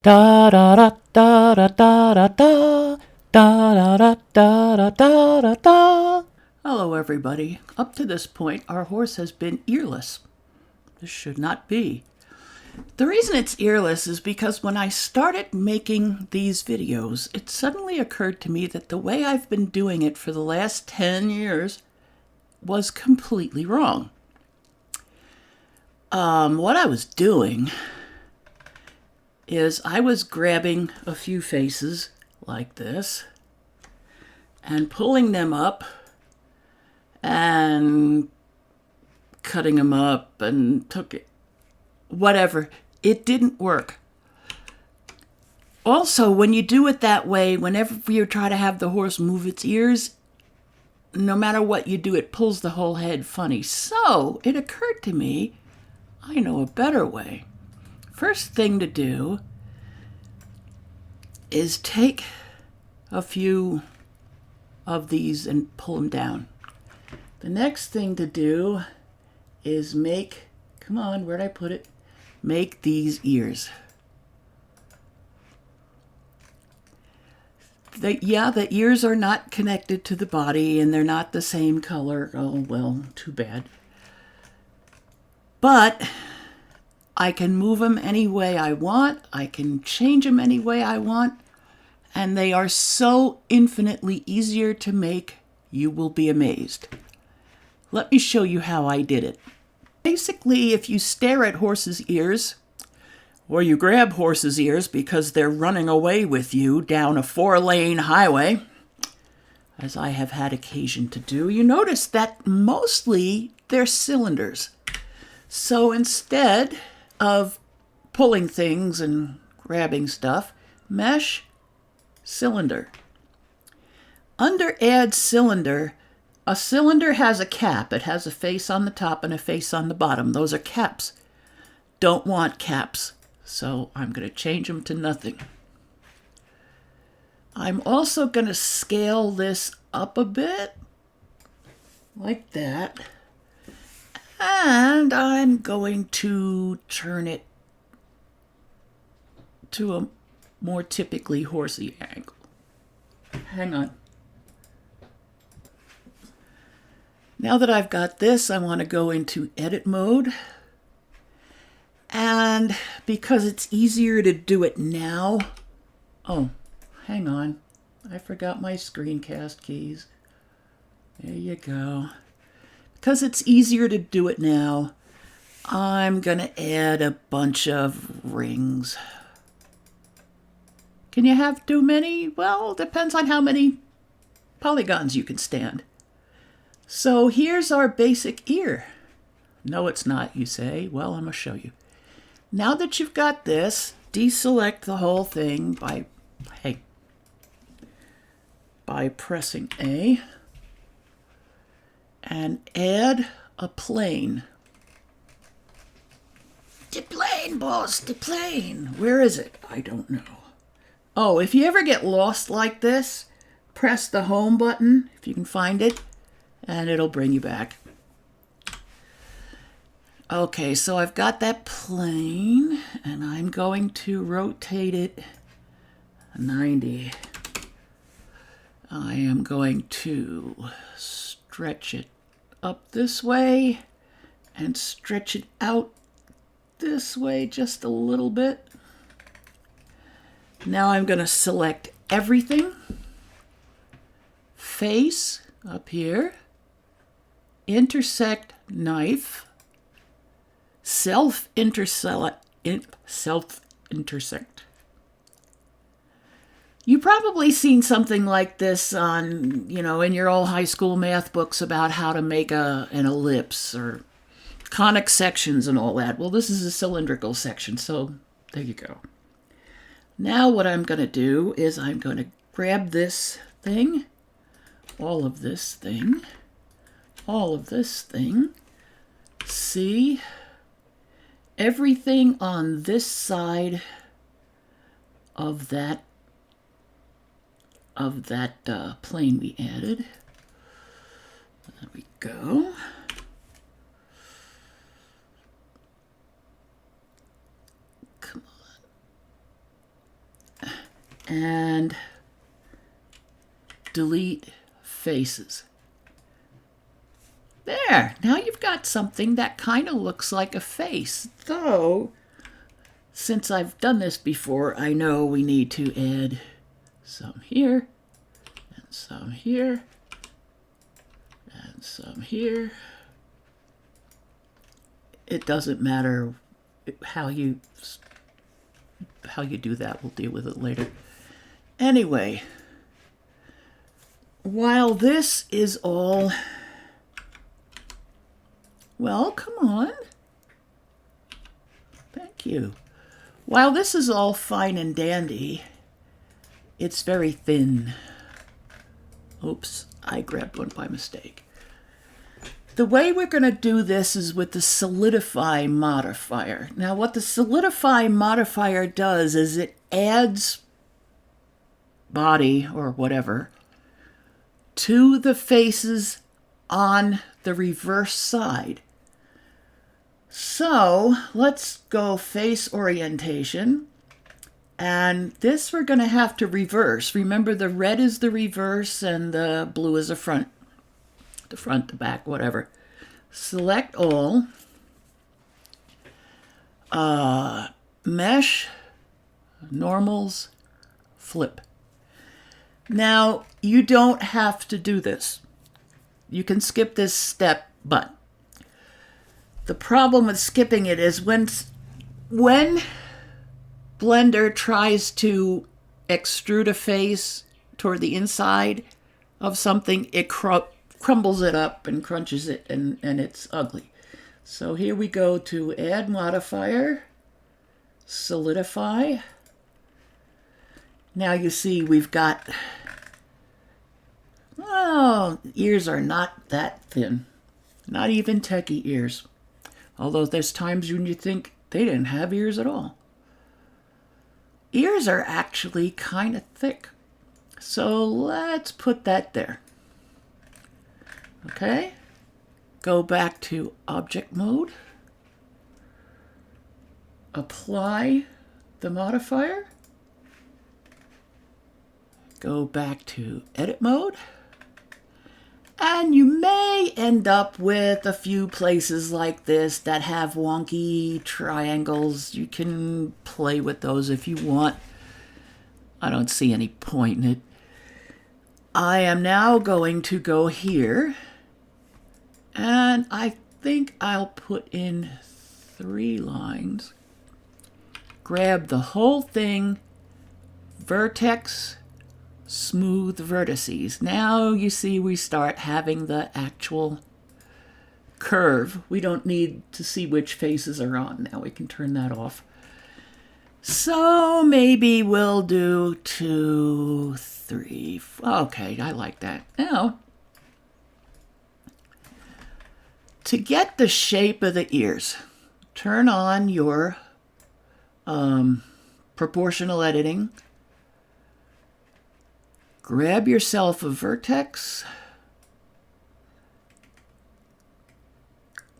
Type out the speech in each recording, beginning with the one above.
Da da da da da da da da da da da da da da da. Hello, everybody. Up to this point, our horse has been earless. This should not be. The reason it's earless is because when I started making these videos, it suddenly occurred to me that the way I've been doing it for the last 10 years was completely wrong. What I was doing is I was grabbing a few faces like this and pulling them up and cutting them up and took it, whatever. It didn't work. Also, when you do it that way, whenever you try to have the horse move its ears, no matter what you do, it pulls the whole head funny. So it occurred to me, I know a better way. First thing to do is take a few of these and pull them down. The next thing to do is make, come on, where'd I put it? Make these ears. The ears are not connected to the body and they're not the same color. Oh, well, too bad. But I can move them any way I want. I can change them any way I want. And they are so infinitely easier to make, you will be amazed. Let me show you how I did it. Basically, if you stare at horses' ears, or you grab horses' ears because they're running away with you down a 4-lane highway, as I have had occasion to do, you notice that mostly they're cylinders. So instead of pulling things and grabbing stuff, mesh, cylinder. Under add cylinder, a cylinder has a cap. It has a face on the top and a face on the bottom. Those are caps. Don't want caps, so I'm going to change them to nothing. I'm also going to scale this up a bit, like that. And I'm going to turn it to a more typically horsey angle. Hang on. Now that I've got this, I want to go into edit mode. And because it's easier to do it now, oh, hang on. I forgot my screencast keys. There you go. Because it's easier to do it now, I'm going to add a bunch of rings. Can you have too many? Well, depends on how many polygons you can stand. So here's our basic ear. No, it's not, you say. Well, I'm going to show you. Now that you've got this, deselect the whole thing by pressing A and add a plane. The plane, boss, the plane. Where is it? I don't know. Oh, if you ever get lost like this, press the home button, if you can find it, and it'll bring you back. Okay, so I've got that plane, and I'm going to rotate it 90. I am going to stretch it up this way and stretch it out this way just a little bit. Now I'm going to select everything, face up here, intersect knife, self-intersect. You've probably seen something like this on, in your old high school math books about how to make an ellipse or conic sections and all that. Well, this is a cylindrical section, so there you go. Now what I'm going to do is I'm going to grab this thing, all of this thing, all of this thing. See, everything on this side of that plane we added. There we go. Come on. and delete faces. There, now you've got something that kind of looks like a face, though since I've done this before, I know we need to add some here, and some here, and some here. It doesn't matter how you do that. We'll deal with it later. Anyway, while this is all... Well, come on. Thank you. While this is all fine and dandy, it's very thin. Oops, I grabbed one by mistake. The way we're going to do this is with the solidify modifier. Now, what the solidify modifier does is it adds body or whatever to the faces on the reverse side. So let's go face orientation, and this we're going to have to reverse. Remember, the red is the reverse and the blue is the front, the back, whatever. Select all, mesh, normals, flip. Now, you don't have to do this. You can skip this step, but the problem with skipping it is when Blender tries to extrude a face toward the inside of something, it crumbles it up and crunches it, and it's ugly. So here we go to add modifier, solidify. Now you see we've got, oh, ears are not that thin. Not even techie ears. Although there's times when you think they didn't have ears at all. Ears are actually kind of thick. So let's put that there. Okay. Go back to object mode. Apply the modifier. Go back to edit mode. And you may end up with a few places like this that have wonky triangles. You can play with those if you want. I don't see any point in it. I am now going to go here, and I think I'll put in 3 lines. Grab the whole thing, vertex, smooth vertices. Now you see we start having the actual curve. We don't need to see which faces are on. Now we can turn that off. So maybe we'll do 2, 3. Okay, I like that. Now, to get the shape of the ears, turn on your proportional editing. Grab yourself a vertex,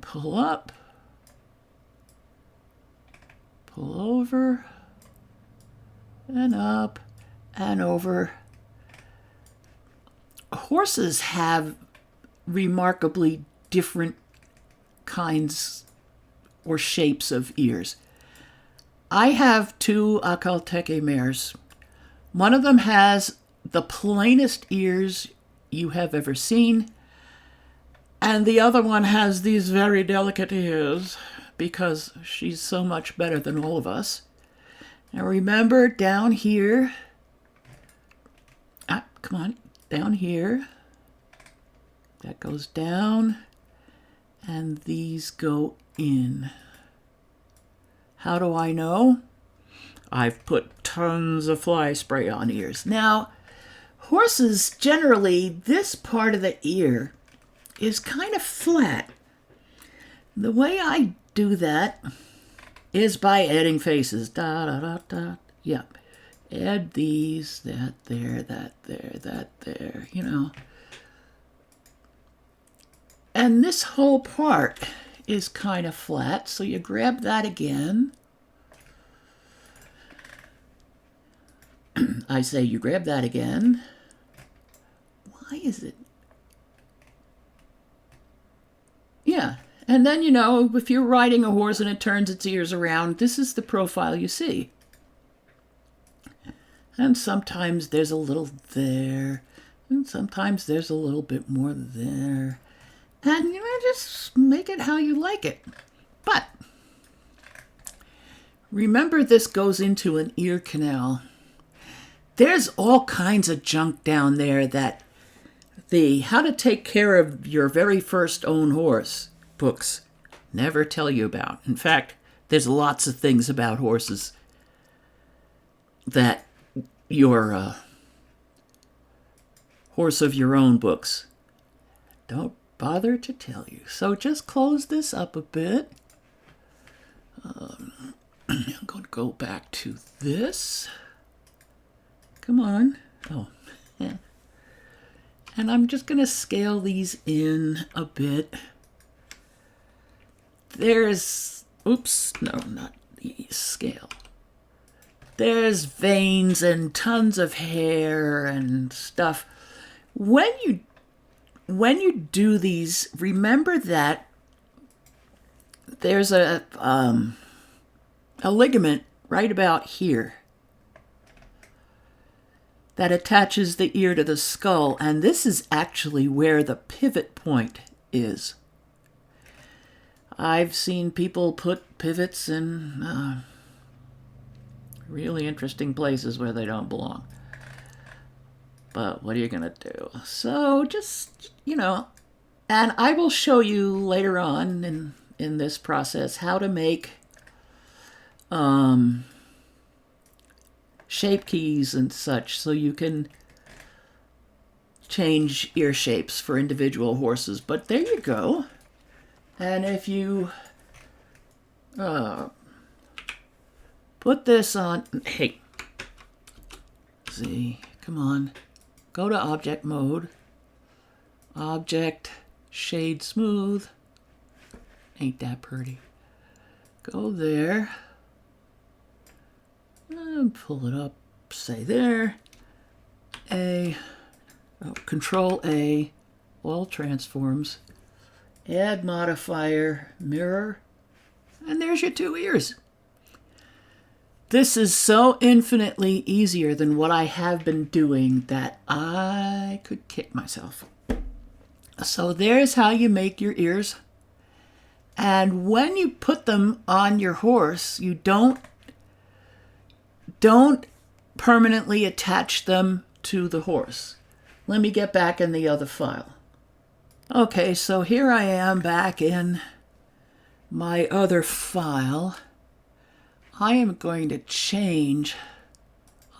pull up, pull over, and up, and over. Horses have remarkably different kinds or shapes of ears. I have 2 techy mares. One of them has the plainest ears you have ever seen, and the other one has these very delicate ears because she's so much better than all of us. Now remember, down here, come on, down here, that goes down, and these go in. How do I know? I've put tons of fly spray on ears. Now, horses, generally, this part of the ear is kind of flat. The way I do that is by adding faces. Da, da, da, da. Yeah. Add these, that there, that there, that there, you know. And this whole part is kind of flat, so you grab that again. I say you grab that again. Why is it? Yeah. And then, you know, if you're riding a horse and it turns its ears around, this is the profile you see. And sometimes there's a little there, and sometimes there's a little bit more there. And, you know, just make it how you like it. But remember, this goes into an ear canal. There's all kinds of junk down there that the How to Take Care of Your Very First Own Horse books never tell you about. In fact, there's lots of things about horses that your horse of your own books don't bother to tell you. So just close this up a bit. I'm going to go back to this. Come on. Oh, yeah. And I'm just going to scale these in a bit. There's, oops, no, not these, scale. There's veins and tons of hair and stuff. When you do these, remember that there's a ligament right about here that attaches the ear to the skull, and this is actually where the pivot point is. I've seen people put pivots in really interesting places where they don't belong. But what are you going to do? So just, you know, and I will show you later on in this process how to make shape keys and such so you can change ear shapes for individual horses. But there you go. And if you put this on, hey, see, come on, go to object mode, object, shade smooth, ain't that pretty, go there, and pull it up, say there, Control A, all transforms, add modifier, mirror, and there's your two ears. This is so infinitely easier than what I have been doing that I could kick myself. So there's how you make your ears. And when you put them on your horse, you don't permanently attach them to the horse. Let me get back in the other file. Okay, so here I am back in my other file. I am going to change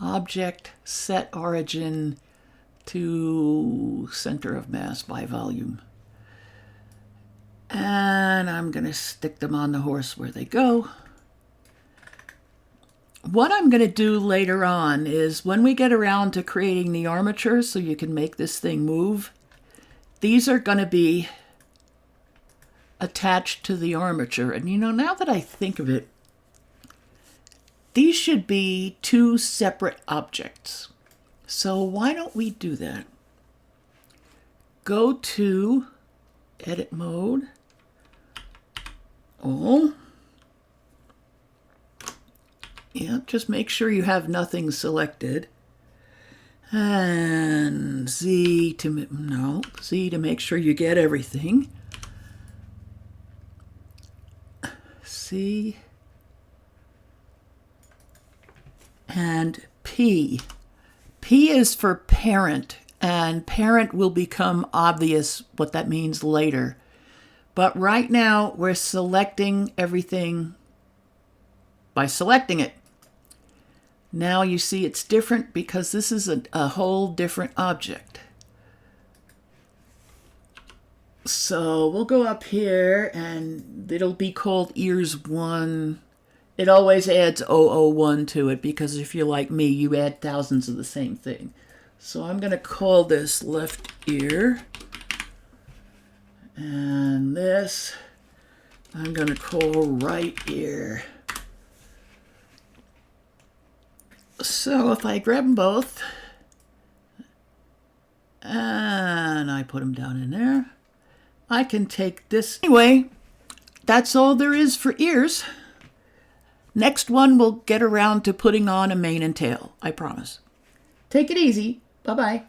object set origin to center of mass by volume. And I'm going to stick them on the horse where they go. What I'm going to do later on is when we get around to creating the armature so you can make this thing move, these are going to be attached to the armature. And you know, now that I think of it, these should be two separate objects. So why don't we do that? Go to edit mode. All. Yeah, just make sure you have nothing selected. And Z to make sure you get everything. C and P. P is for parent, and parent will become obvious what that means later. But right now we're selecting everything by selecting it. Now you see it's different because this is a whole different object. So we'll go up here and it'll be called ears 1. It always adds 001 to it because if you're like me, you add thousands of the same thing. So I'm going to call this left ear. And this I'm going to call right ear. So if I grab them both and I put them down in there, I can take this. Anyway, that's all there is for ears. Next one, we'll get around to putting on a mane and tail, I promise. Take it easy. Bye-bye.